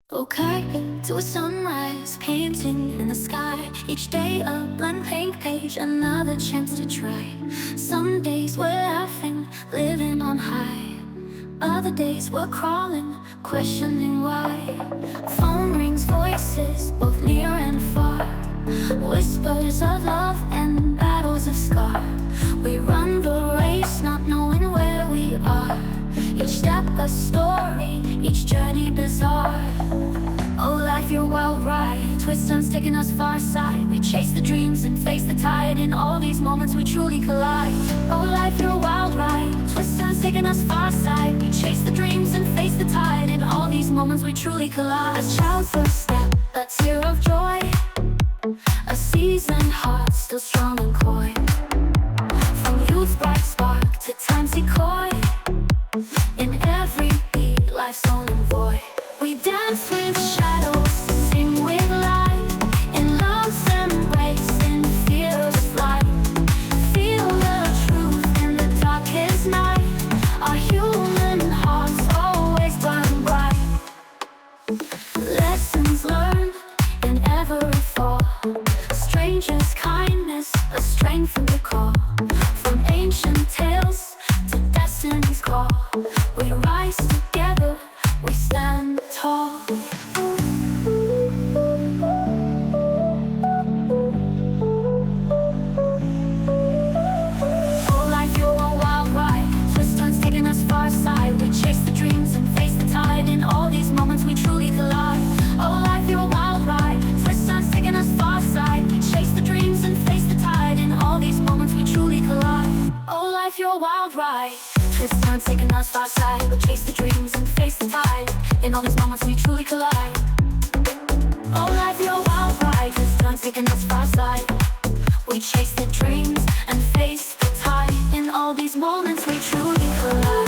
Okay, to a sunrise, painting in the sky. Each day a blank paint page, another chance to try. Some days we're laughing, living on high. Other days we're crawling, questioning why. Phone rings, voices, both near and far. Whispers of love and battles of scar. We run the race, not knowing where we are. Each step a story, each journey bizarre. Oh life, your wild ride, twists turns taking us far side. We chase the dreams and face the tide. In all these moments we truly collide. Oh life, your wild ride, twists turns taking us far side. We chase the dreams and face the tide. In all these moments we truly collide. A child's first step, a tear of joy. A seasoned heart, still strong and coy. From youth's bright spark to time's decoy. In every beat, life's own void. We dance with shadows, sing with light. In love's embrace, in fear's flight. Feel the truth in the darkest night. Our human hearts always burn bright. Lessons learned in every fall. Strangers' kindness, a strength from the call. From ancient tales to destiny's call. We rise together, we stand tall. Oh life, you're a wild ride, twists turns taking us far side. We chase the dreams and face the tide. In all these moments we truly collide. Oh life, you're a wild ride, twists turns taking us far side. We chase the dreams and face the tide. In all these moments we truly collide. Oh life, you're a wild ride, twists turns taking us far side. We chase the dreams and face the tide. In all these moments we truly collide. Oh life, you're a wild ride, twists turns taking us far side. We chase the dreams and face the tide. In all these moments we truly collide.